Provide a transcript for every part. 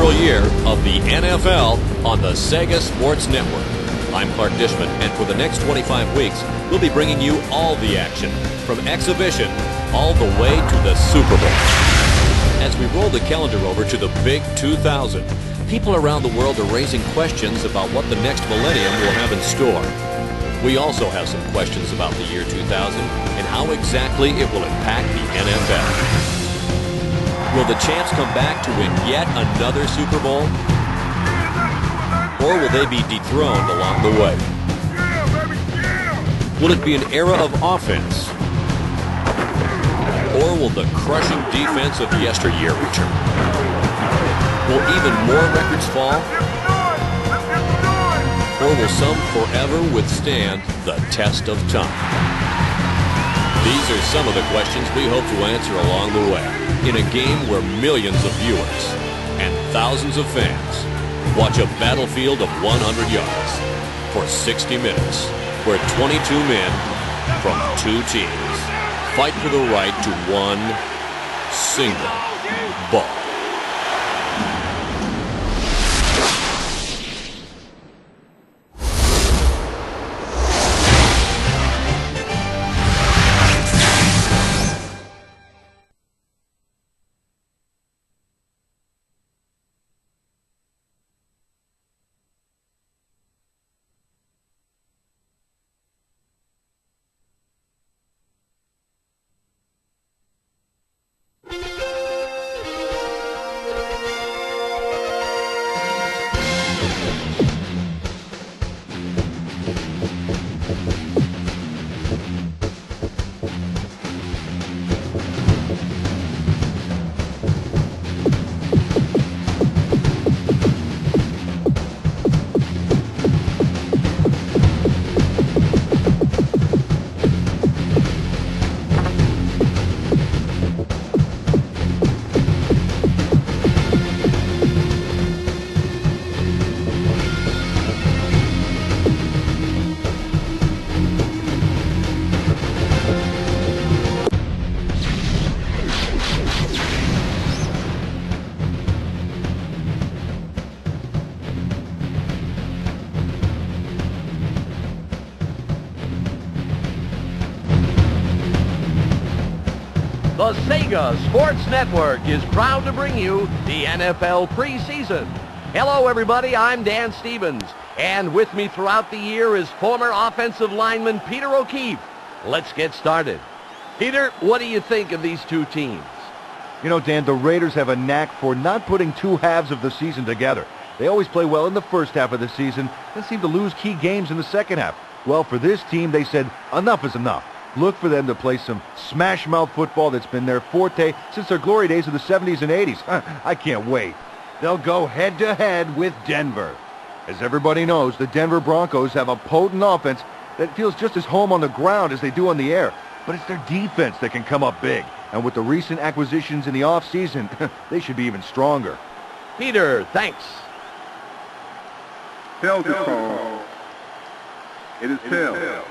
inaugural year of the NFL on the Sega Sports Network. I'm Clark Dishman, and for the next 25 weeks, we'll be bringing you all the action, from exhibition all the way to the Super Bowl. As we roll the calendar over to the Big 2000, people around the world are raising questions about what the next millennium will have in store. We also have some questions about the year 2000 and how exactly it will impact the NFL. Will the champs come back to win yet another Super Bowl? Or will they be dethroned along the way? Will it be an era of offense? Or will the crushing defense of yesteryear return? Will even more records fall? Or will some forever withstand the test of time? These are some of the questions we hope to answer along the way in a game where millions of viewers and thousands of fans watch a battlefield of 100 yards for 60 minutes where 22 men from two teams fight for the right to one single ball. The Sega Sports Network is proud to bring you the NFL preseason. Hello, everybody. I'm Dan Stevens, and with me throughout the year is former offensive lineman Peter O'Keefe. Let's get started. Peter, what do you think of these two teams? You know, Dan, the Raiders have a knack for not putting two halves of the season together. They always play well in the first half of the season and seem to lose key games in the second half. Well, for this team, they said enough is enough. Look for them to play some smash-mouth football that's been their forte since their glory days of the 70s and 80s. I can't wait. They'll go head-to-head with Denver. As everybody knows, the Denver Broncos have a potent offense that feels just as home on the ground as they do on the air. But it's their defense that can come up big. And with the recent acquisitions in the offseason, they should be even stronger. Peter, thanks. Tails is called. It is tails.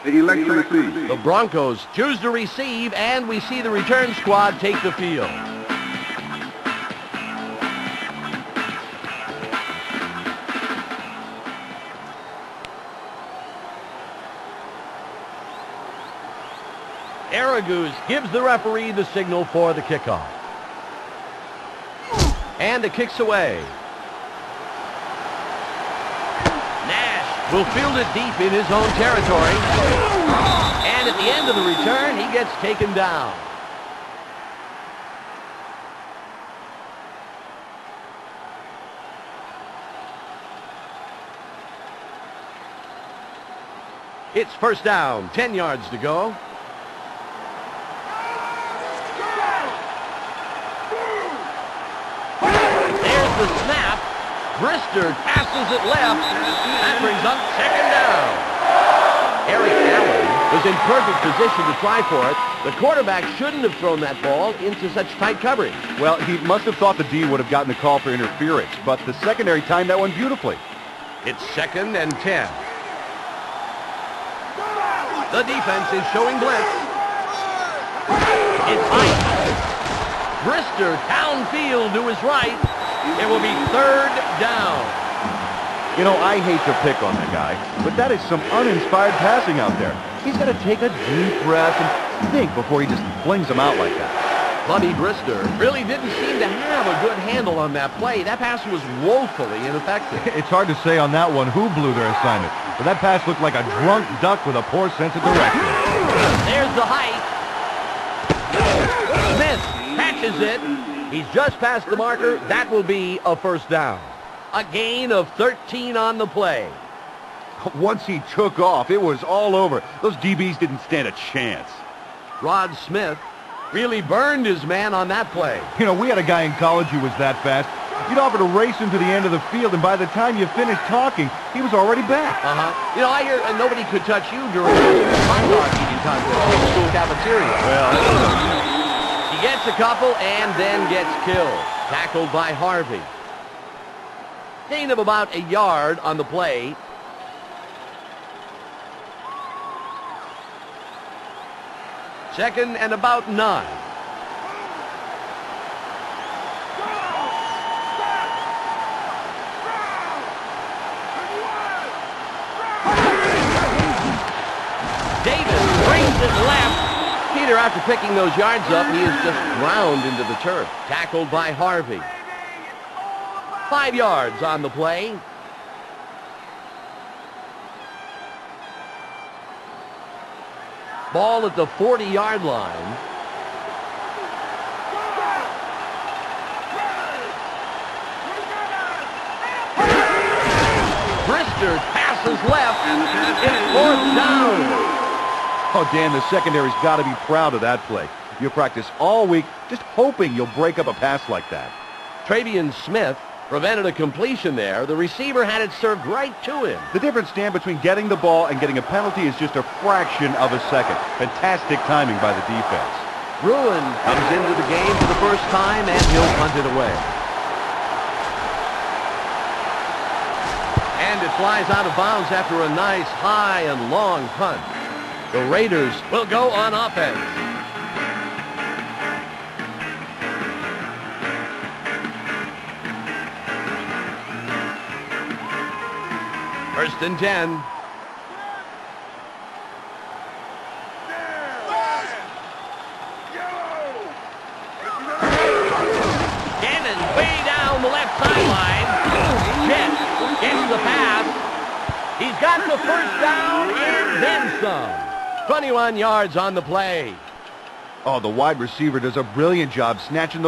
The elect to receive. The Broncos choose to receive, and we see the return squad take the field. Aragoose gives the referee the signal for the kickoff. And the kick's away. Will field it deep in his own territory. And at the end of the return, he gets taken down. It's first down, 10 yards to go. There's the snap. Brister passes it left. That brings up second down. Eric Allen was in perfect position to try for it. The quarterback shouldn't have thrown that ball into such tight coverage. Well, he must have thought the D would have gotten the call for interference, but the secondary timed that one beautifully. It's 2nd and 10. The defense is showing blitz. It's high. Brister downfield to his right. It will be third down. You know, I hate to pick on the guy, but that is some uninspired passing out there. He's got to take a deep breath and think before he just flings them out like that. Buddy Brister really didn't seem to have a good handle on that play. That pass was woefully ineffective. It's hard to say on that one who blew their assignment, but that pass looked like a drunk duck with a poor sense of direction. There's the height. Smith catches it. He's just past the marker. That will be a first down. A gain of 13 on the play. Once he took off, it was all over. Those DBs didn't stand a chance. Rod Smith really burned his man on that play. You know, we had a guy in college who was that fast. You'd offer to race him to the end of the field, and by the time you finished talking, he was already back. You know, I hear nobody could touch you during the hot dog eating contest in the school cafeteria. Well, he gets a couple and then gets killed. Tackled by Harvey. Gain of about a yard on the play. Second and about 9. Davis brings it left. Peter, after picking those yards up, he is just ground into the turf. Tackled by Harvey. 5 yards on the play. Ball at the 40-yard line. Brister passes left. It's fourth down. oh, Dan, the secondary's got to be proud of that play. You practice all week just hoping you'll break up a pass like that. Travian Smith prevented a completion there. The receiver had it served right to him. The difference, Dan, between getting the ball and getting a penalty is just a fraction of a second. Fantastic timing by the defense. Bruin comes into the game for the first time, and he'll punt it away. And it flies out of bounds after a nice high and long punt. The Raiders will go on offense. First and 10. Cannon way down the left sideline. Jet gets the pass. He's got the first down and then some. 21 yards on the play. Oh, the wide receiver does a brilliant job snatching the